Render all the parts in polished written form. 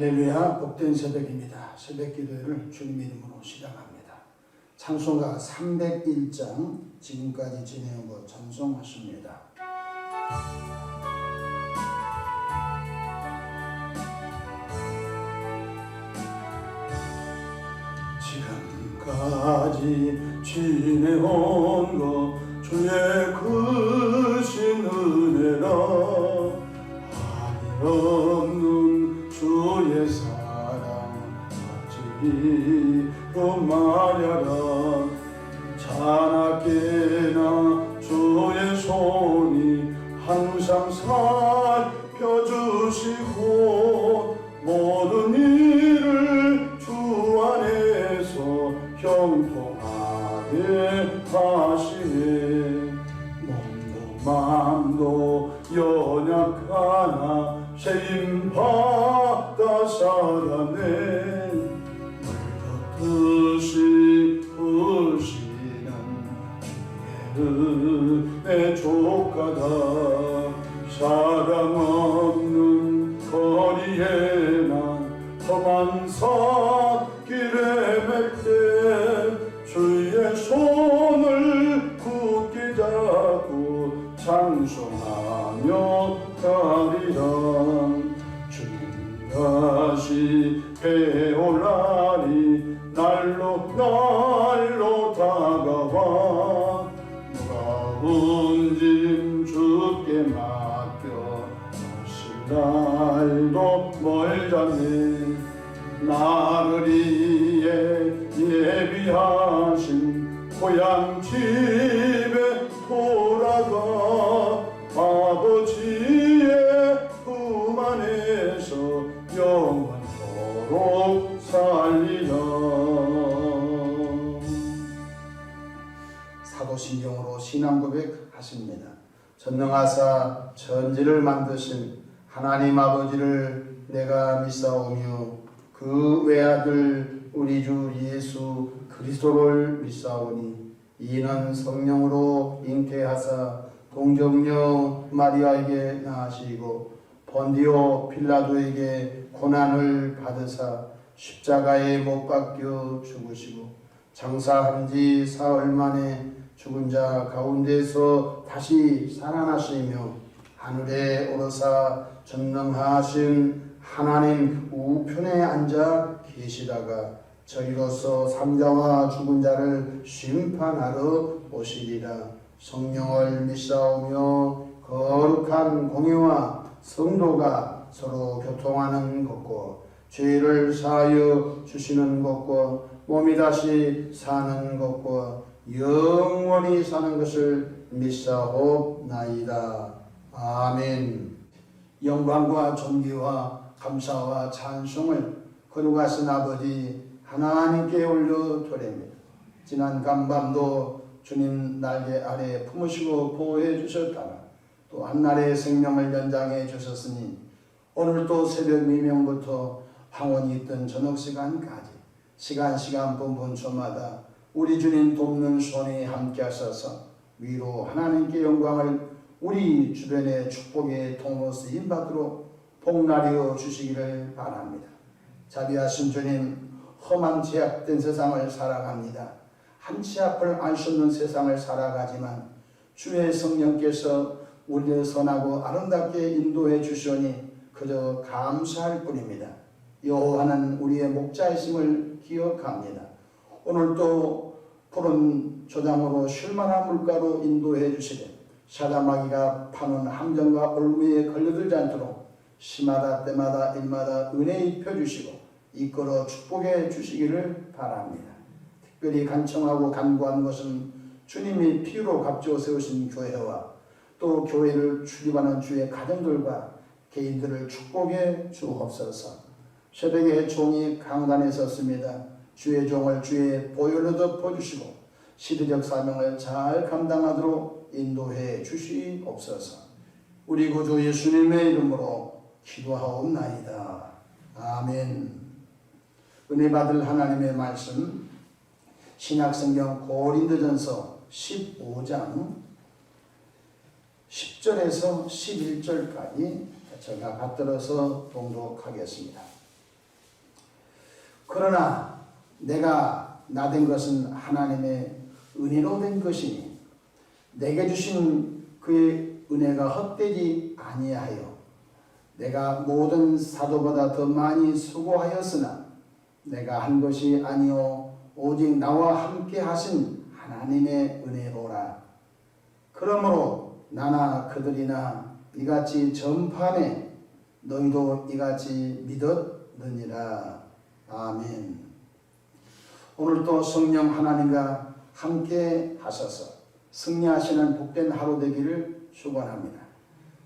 할렐루야, 복된 새벽입니다. 새벽 기도회를 주님의 이름으로 시작합니다. 찬송가 301장 지금까지 진행한 것 찬송하십니다. 지금까지 지내온 것 주의 크신 은혜라 한이 없는 주의 사랑 어찌로 말야라 자나깨나 주의 손이 항상 살펴주시고 모든 일을 주 안에서 형통하게 하시네 몸도 마음도 연약하나 세임받아 살아내 물걷듯이 부시는 주의 은혜 족하다 사랑 없는 거리에 난 험한 산길에 맺게 주의 손을 굳게 잡고 찬송하며 가리라 주님 다시 배올라니 날로 다가와 무거운 짐 주께 맡겨 오실 날도 멀잖네 나를 위해 예비하신 고향 집에 돌아가 아버지의 품 안에서 영원토록 살리라. 사도신경으로 신앙고백 하십니다. 전능하사 천지를 만드신 하나님 아버지를 내가 믿사오며 그 외아들 우리 주 예수 그리스도를 믿사오니 이는 성령으로 잉태하사 동정녀 마리아에게 낳으시고 본디오 빌라도에게 고난을 받으사 십자가에 못 박혀 죽으시고 장사한 지 사흘 만에 죽은 자 가운데서 다시 살아나시며 하늘에 오르사 전능하신 하나님 우편에 앉아 계시다가 저리로서 삼자와 죽은 자를 심판하러 오시리라. 성령을 믿사오며 거룩한 공예와 성도가 서로 교통하는 것과 죄를 사하여 주시는 것과 몸이 다시 사는 것과 영원히 사는 것을 믿사옵나이다. 아멘. 영광과 존귀와 감사와 찬송을 거룩하신 아버지 하나님께 올려 드립니다. 지난 간밤도 주님 날개 아래 품으시고 보호해 주셨다가 또 한날의 생명을 연장해 주셨으니 오늘도 새벽 미명부터 황혼이 있던 저녁 시간까지 시간 분분초마다 우리 주님 돕는 손이 함께 하셔서 위로 하나님께 영광을 우리 주변의 축복의 통로 쓰임 받도록 복나리어 주시기를 바랍니다. 자비하신 주님, 험한 제약된 세상을 살아갑니다. 한치 앞을 알 수 없는 세상을 살아가지만 주의 성령께서 우리를 선하고 아름답게 인도해 주시오니 그저 감사할 뿐입니다. 여호와는 우리의 목자이심을 기억합니다. 오늘도 푸른 조장으로 쉴만한 물가로 인도해 주시되 사자마귀가 파는 함정과 올무에 걸려들지 않도록 시마다 때마다 일마다 은혜 입혀주시고 이끌어 축복해 주시기를 바랍니다. 특별히 간청하고 간구하는 것은 주님이 피로 값지어 세우신 교회와 또 교회를 출입하는 주의 가정들과 개인들을 축복해 주옵소서. 새벽에 종이 강단에 섰습니다. 주의 종을 주의 보혈로 덮어주시고 시대적 사명을 잘 감당하도록 인도해 주시옵소서. 우리 구주 예수님의 이름으로 기도하옵나이다. 아멘. 은혜 받을 하나님의 말씀 신약성경 고린도전서 15장 10절에서 11절까지 제가 받들어서 봉독하겠습니다. 그러나 내가 나된 것은 하나님의 은혜로 된 것이니 내게 주신 그의 은혜가 헛되지 아니하여 내가 모든 사도보다 더 많이 수고하였으나 내가 한 것이 아니요 오직 나와 함께 하신 하나님의 은혜로라. 그러므로 나나 그들이나 이같이 전파하매 너희도 이같이 믿었느니라. 아멘. 오늘도 성령 하나님과 함께 하셔서 승리하시는 복된 하루 되기를 축원합니다.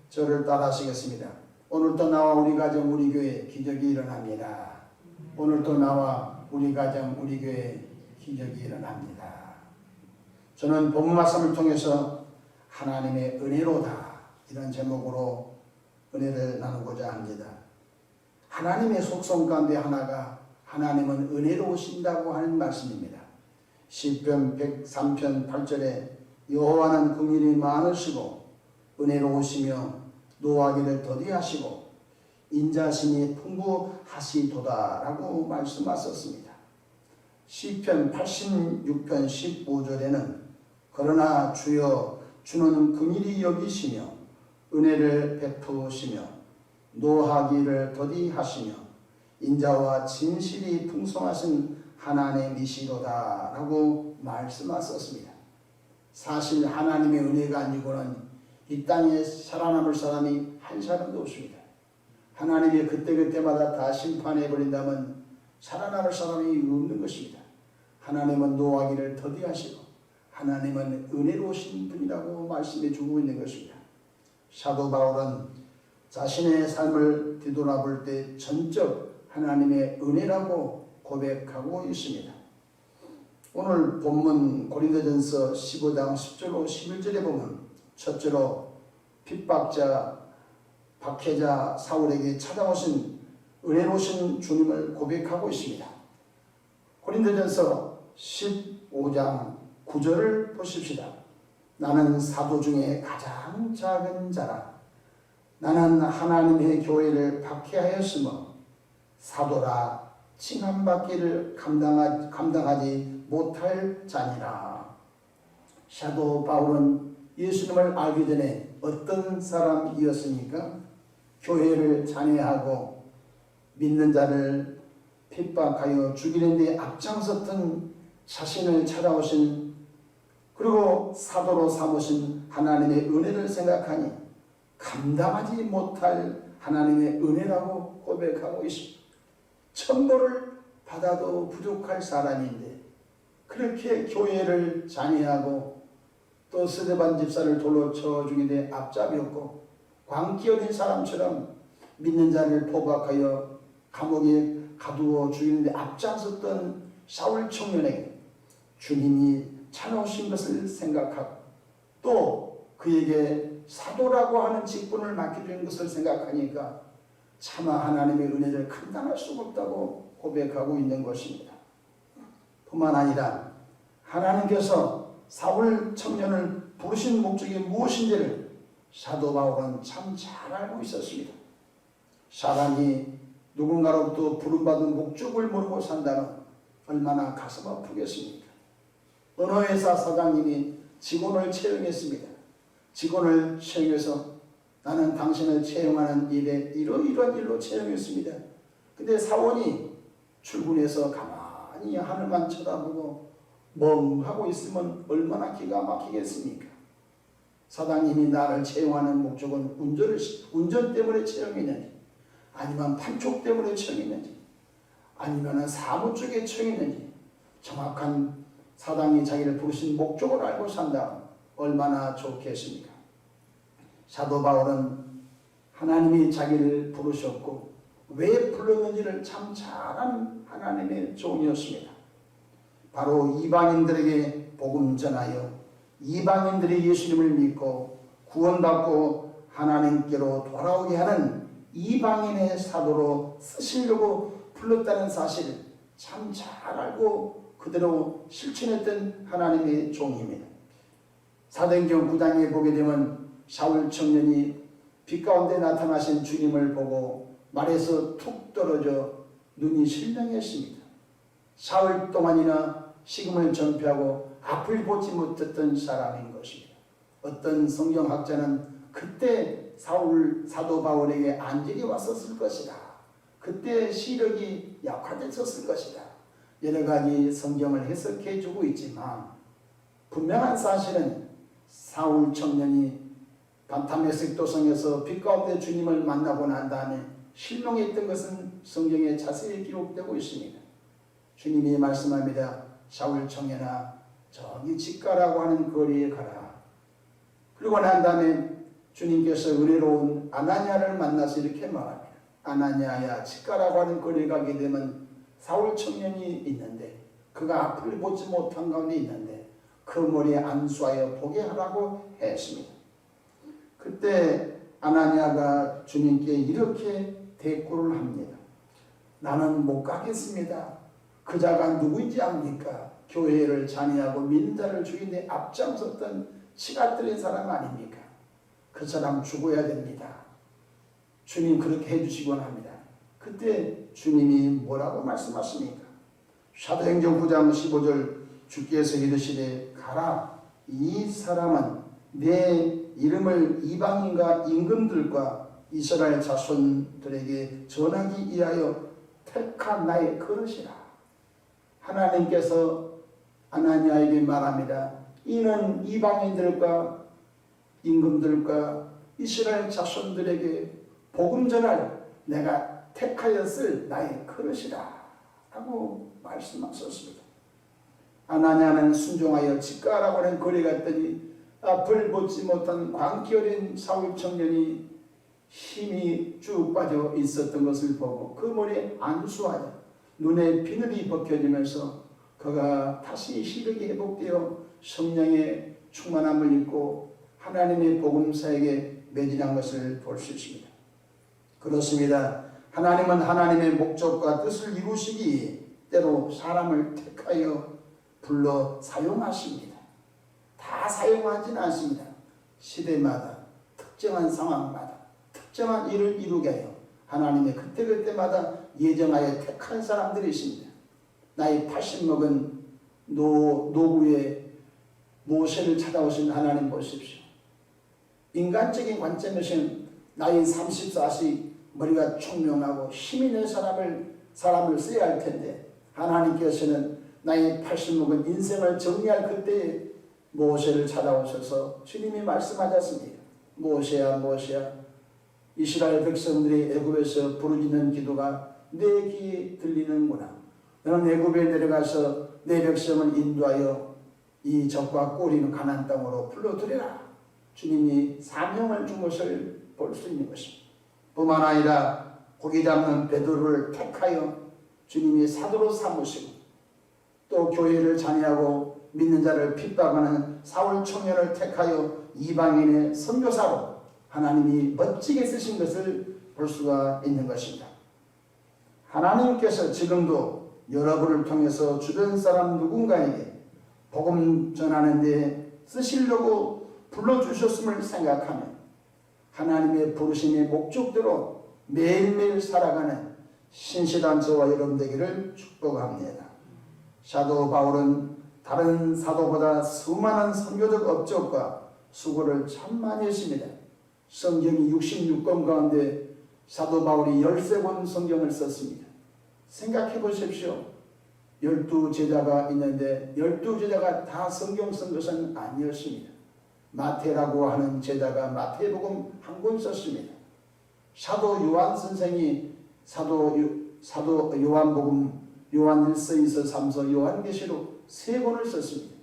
저를 따라하시겠습니다. 오늘도 나와 우리 가정 우리 교회 기적이 일어납니다. 오늘도 나와 우리 가정 우리 교회 기적이 일어납니다. 저는 본문 말씀을 통해서 하나님의 은혜로다 이런 제목으로 은혜를 나누고자 합니다. 하나님의 속성 가운데 하나가 하나님은 은혜로우신다고 하는 말씀입니다. 시편 103편 8절에 여호와는 긍휼이 많으시고 은혜로우시며 노하기를 더디하시고 인자심이 풍부하시도다 라고 말씀하셨습니다. 시편 86편 15절에는 그러나 주여 주는 긍휼히 여기시며 은혜를 베푸시며 노하기를 더디하시며 인자와 진실이 풍성하신 하나님이시로다 라고 말씀하셨습니다. 사실 하나님의 은혜가 아니고는 이 땅에 살아남을 사람이 한 사람도 없습니다. 하나님이 그때그때마다 다 심판해버린다면 살아남을 사람이 없는 것입니다. 하나님은 노하기를 더디하시고 하나님은 은혜로우신 분이라고 말씀해 주고 있는 것입니다. 사도 바울은 자신의 삶을 뒤돌아볼 때 전적 하나님의 은혜라고 고백하고 있습니다. 오늘 본문 고린도전서 15장 10절로 11절에 보면 첫째로 핍박자 박해자 사울에게 찾아오신 은혜로우신 주님을 고백하고 있습니다. 고린도전서 15장 9절을 보십시다. 나는 사도 중에 가장 작은 자라. 나는 하나님의 교회를 박해하였으며 사도라 칭함받기를 감당하지 못할 자니라. 사도 바울은 예수님을 알기 전에 어떤 사람이었습니까? 교회를 잔해하고 믿는 자를 핍박하여 죽이는 데 앞장섰던 자신을 찾아오신 그리고 사도로 삼으신 하나님의 은혜를 생각하니 감당하지 못할 하나님의 은혜라고 고백하고 있습니다. 천벌을 받아도 부족할 사람인데 그렇게 교회를 잔해하고 또 스데반 집사를 돌로 쳐 죽이는데 앞잡이었고 광기 어린 사람처럼 믿는 자를 포박하여 감옥에 가두어 죽이는데 앞장섰던 사울 청년에게 주님이 찾아오신 것을 생각하고 또 그에게 사도라고 하는 직분을 맡겨준 것을 생각하니까 차마 하나님의 은혜를 감당할 수가 없다고 고백하고 있는 것입니다. 뿐만 아니라 하나님께서 사울 청년을 부르신 목적이 무엇인지를 사도 바울은 참 잘 알고 있었습니다. 사람이 누군가로부터 부름받은 목적을 모르고 산다면 얼마나 가슴 아프겠습니까? 어느 회사 사장님이 직원을 채용했습니다. 직원을 채용해서 나는 당신을 채용하는 일에 이러이러한 일로 채용했습니다. 근데 사원이 출근해서 가만히 하늘만 쳐다보고 멍하고 있으면 얼마나 기가 막히겠습니까? 사장님이 나를 채용하는 목적은 운전 때문에 채용했는지 아니면 판촉 때문에 채용했는지 아니면 사무 쪽에 채용했는지 정확한 사장이 자기를 부르신 목적을 알고 산다 얼마나 좋겠습니까? 사도 바울은 하나님이 자기를 부르셨고 왜 불렀는지를 참 잘하는 하나님의 종이었습니다. 바로 이방인들에게 복음 전하여 이방인들이 예수님을 믿고 구원받고 하나님께로 돌아오게 하는 이방인의 사도로 쓰시려고 불렀다는 사실을 참 잘 알고 그대로 실천했던 하나님의 종입니다. 사도행전 9장에 보게 되면 사울 청년이 빛 가운데 나타나신 주님을 보고 말에서 툭 떨어져 눈이 실명했습니다. 사흘 동안이나 식음을 전폐하고 앞을 보지 못했던 사람인 것입니다. 어떤 성경학자는 그때 사도 바울에게 안질이 왔었을 것이다. 그때 시력이 약화됐었을 것이다. 여러 가지 성경을 해석해 주고 있지만 분명한 사실은 사울 청년이 다메섹 도성에서 빛 가운데 주님을 만나고 난 다음에 실명했던 것은 성경에 자세히 기록되고 있습니다. 주님이 말씀합니다. 사울 청년아, 저기 직가라고 하는 거리에 가라. 그리고 난 다음에 주님께서 은혜로운 아나니아를 만나서 이렇게 말합니다. 아나니아야, 직가라고 하는 거리에 가게 되면 사울 청년이 있는데 그가 앞을 보지 못한 가운데 있는데 그 머리에 안수하여 보게 하라고 했습니다. 그때 아나니아가 주님께 이렇게 대꾸를 합니다. 나는 못 가겠습니다. 그 자가 누구인지 압니까? 교회를 잔해하고 믿는 자를 죽이는데 앞장섰던 치가들인 사람 아닙니까? 그 사람 죽어야 됩니다. 주님 그렇게 해주시곤 합니다. 그때 주님이 뭐라고 말씀하십니까? 사도행전 9장 15절 주께서 이르시되 가라. 이 사람은 내 이름을 이방인과 임금들과 이스라엘 자손들에게 전하기 위하여 택한 나의 그릇이라. 하나님께서 아나니아에게 말합니다. 이는 이방인들과 임금들과 이스라엘 자손들에게 복음 전할 내가 택하였을 나의 그릇이라 하고 말씀하셨습니다. 아나니아는 순종하여 직가라고 하는 거리 갔더니 앞을 보지 못한 광기 어린 사울 청년이 힘이 쭉 빠져 있었던 것을 보고 그 머리에 안수하여 눈에 비늘이 벗겨지면서 그가 다시 시력이 회복되어 성령의 충만함을 입고 하나님의 복음사에게 매진한 것을 볼 수 있습니다. 그렇습니다. 하나님은 하나님의 목적과 뜻을 이루시기 때로 사람을 택하여 불러 사용하십니다. 다 사용하지는 않습니다. 시대마다 특정한 상황마다 특정한 일을 이루게 하여 하나님의 그때그때마다 예정하여 택한 사람들이 있습니다. 나이 80 먹은 노구의 모세를 찾아오신 하나님 보십시오. 인간적인 관점에서는 나이 30, 40 머리가 총명하고 힘 있는 사람을 써야 할 텐데 하나님께서는 나이 80 먹은 인생을 정리할 그때에 모세를 찾아오셔서 주님이 말씀하셨습니다. 모세야 모세야, 이스라엘 백성들이 애굽에서 부르짖는 기도가 내 귀에 들리는구나. 너는 애굽에 내려가서 내 백성을 인도하여 이 적과 꼬리는 가나안 땅으로 불러들여라. 주님이 사명을 준 것을 볼 수 있는 것입니다. 뿐만 아니라 고기 잡는 베드로를 택하여 주님이 사도로 삼으시고 또 교회를 잔해하고 믿는 자를 핍박하는 사울 청년을 택하여 이방인의 선교사로 하나님이 멋지게 쓰신 것을 볼 수가 있는 것입니다. 하나님께서 지금도 여러분을 통해서 주변 사람 누군가에게 복음 전하는 데 쓰시려고 불러주셨음을 생각하며 하나님의 부르심의 목적대로 매일매일 살아가는 신실한 저와 여러분 되기를 축복합니다. 사도 바울은 다른 사도보다 수많은 선교적 업적과 수고를 참 많이 했습니다. 성경이 66권 가운데 사도 바울이 13권 성경을 썼습니다. 생각해 보십시오. 12제자가 있는데 12제자가 다 성경 쓴 것은 아니었습니다. 마태라고 하는 제자가 마태복음 한 권 썼습니다. 사도 요한 선생이 사도 요한복음, 요한 1서, 2서, 3서, 요한계시록 3권을 썼습니다.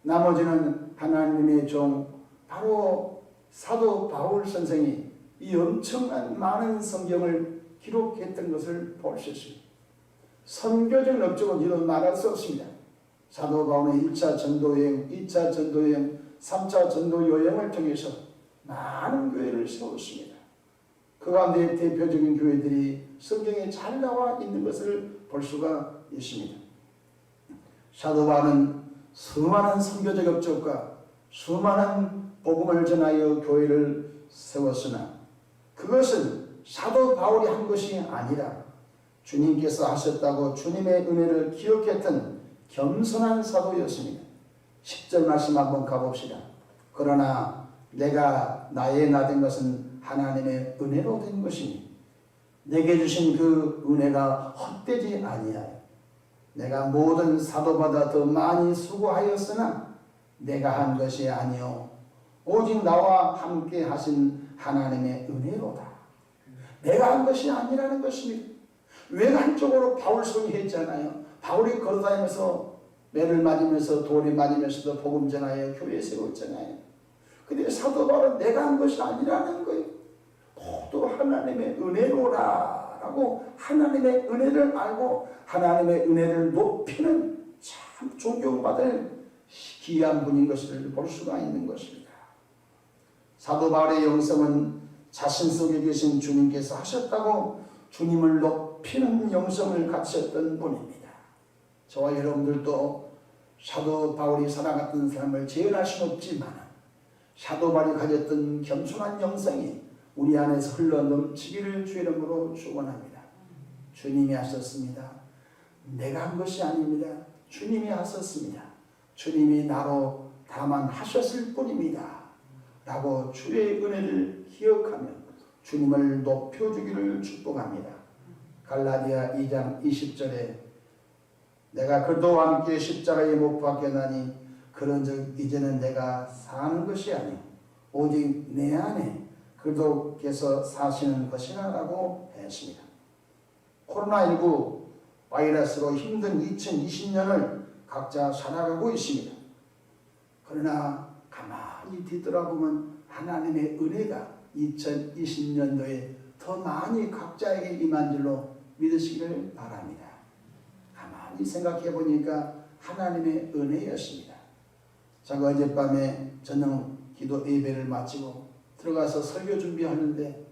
나머지는 하나님의 종 바로 사도 바울 선생이 이 엄청난 많은 성경을 기록했던 것을 볼 수 있습니다. 선교적 업적은 이런 말할 수 없습니다. 사도 바울의 1차 전도여행, 2차 전도여행, 3차 전도 여행을 통해서 많은 교회를 세웠습니다. 그 가운데 대표적인 교회들이 성경에 잘 나와 있는 것을 볼 수가 있습니다. 사도 바울은 수많은 선교적 업적과 수많은 복음을 전하여 교회를 세웠으나 그것은 사도 바울이 한 것이 아니라 주님께서 하셨다고 주님의 은혜를 기억했던 겸손한 사도였습니다. 10절 말씀 한번 가봅시다. 그러나 내가 나의 나 된 것은 하나님의 은혜로 된 것이니 내게 주신 그 은혜가 헛되지 아니하여 내가 모든 사도보다 더 많이 수고하였으나 내가 한 것이 아니요 오직 나와 함께 하신 하나님의 은혜로다. 내가 한 것이 아니라는 것입니다. 외관적으로 바울 손이 했잖아요. 바울이 걸어다니면서 매를 맞으면서 돌에 맞으면서도 복음 전하여 교회 세웠잖아요. 근데 사도 바울은 내가 한 것이 아니라는 거예요. 모두 하나님의 은혜로라 라고 하나님의 은혜를 알고 하나님의 은혜를 높이는 참 존경받을 귀한 분인 것을 볼 수가 있는 것입니다. 사도 바울의 영성은 자신 속에 계신 주님께서 하셨다고 주님을 높이는 영성을 갖췄던 분입니다. 저와 여러분들도 사도 바울이 살아갔던 삶을 재현할 수는 없지만 사도 바울이 가졌던 겸손한 영성이 우리 안에서 흘러 넘치기를 주의 이름으로 축원합니다. 주님이 하셨습니다. 내가 한 것이 아닙니다. 주님이 하셨습니다. 주님이 나로 다만 하셨을 뿐입니다. 라고 주의 은혜를 기억하며 주님을 높여주기를 축복합니다. 갈라디아 2장 20절에 내가 그도와 함께 십자가에 못 박혔나니 그런즉 이제는 내가 사는 것이 아니요 오직 내 안에 그리스도께서 사시는 것이라 라고 했습니다. 코로나19 바이러스로 힘든 2020년을 각자 살아가고 있습니다. 그러나 가만히 뒤돌아보면 하나님의 은혜가 2020년도에 더 많이 각자에게 임한 줄로 믿으시기를 바랍니다. 가만히 생각해 보니까 하나님의 은혜였습니다. 제가 어젯밤에 저녁 기도 예배를 마치고 들어가서 설교 준비하는데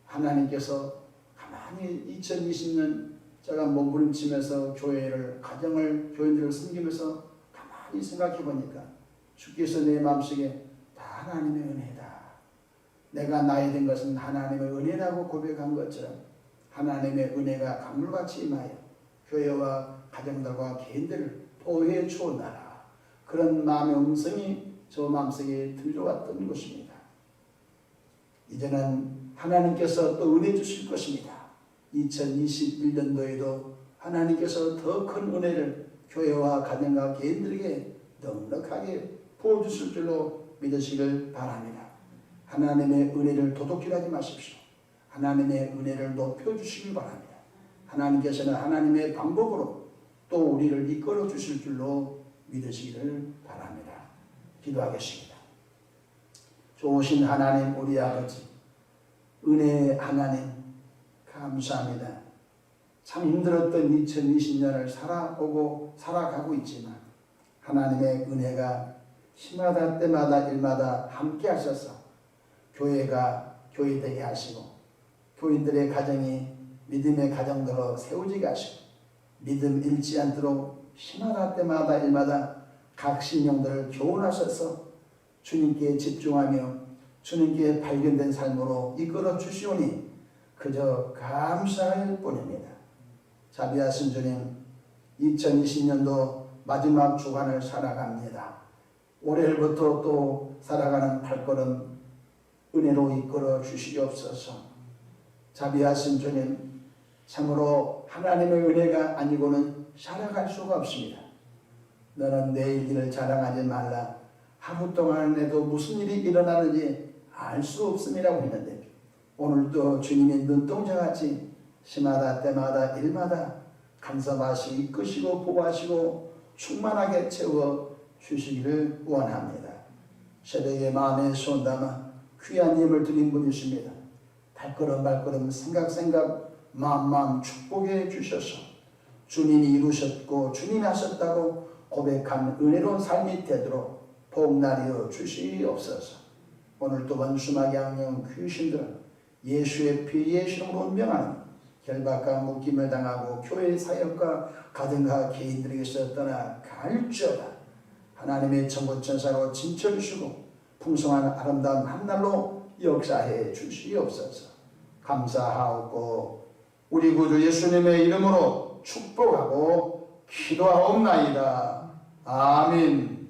하나님께서 가만히 2020년 제가 몸부림치면서 교회를 가정을 교인들을 섬기면서 가만히 생각해 보니까 주께서 내 마음속에 다 하나님의 은혜다. 내가 나이 된 것은 하나님의 은혜라고 고백한 것처럼 하나님의 은혜가 강물같이 임하여 교회와 가정들과 개인들을 보호해 주었나라. 그런 마음의 음성이 저 마음속에 들려왔던 것입니다. 이제는 하나님께서 또 은혜 주실 것입니다. 2021년도에도 하나님께서 더 큰 은혜를 교회와 가정과 개인들에게 넉넉하게 부어주실 줄로 믿으시길 바랍니다. 하나님의 은혜를 도둑질하지 마십시오. 하나님의 은혜를 높여주시길 바랍니다. 하나님께서는 하나님의 방법으로 또 우리를 이끌어 주실 줄로 믿으시기를 바랍니다. 기도하겠습니다. 좋으신 하나님 우리 아버지 은혜의 하나님 감사합니다. 참 힘들었던 2020년을 살아가고 있지만 하나님의 은혜가 시마다 때마다 일마다 함께 하셔서 교회가 교회되게 하시고 교인들의 가정이 믿음의 가정으로 세워지게 하시고 믿음 잃지 않도록 시마다 때마다 일마다 각 신령들을 교훈하셔서 주님께 집중하며 주님께 발견된 삶으로 이끌어 주시오니 그저 감사할 뿐입니다. 자비하신 주님 2020년도 마지막 주간을 살아갑니다. 올해부터 또 살아가는 발걸음 은혜로 이끌어 주시옵소서. 자비하신 주님 참으로 하나님의 은혜가 아니고는 살아갈 수가 없습니다. 너는 내일 일을 자랑하지 말라. 하루 동안에도 무슨 일이 일어나는지 알 수 없음이라고 했는데 오늘도 주님의 눈동자같이 시마다 때마다 일마다 간섭하시고 이끄시고 보호하시고 충만하게 채워 주시기를 원합니다. 새벽에 마음에 손 담아 귀한 예물 드린 분이십니다. 발걸음 발걸음 생각 마음 축복해 주셔서 주님이 이루셨고 주님이 하셨다고 고백한 은혜로운 삶이 되도록 복날이여 주시옵소서. 오늘도 원수마귀 악령 귀신들은 예수의 피 예수로 운명하는 결박과 묶임을 당하고 교회 사역과 가정과 개인들에게서 떠나 갈지어다. 하나님의 천군천사로 진쳐주시고 풍성한 아름다운 한날로 역사해 주시옵소서. 감사하옵고 우리 구주 예수님의 이름으로 축복하고 기도하옵나이다. 아멘.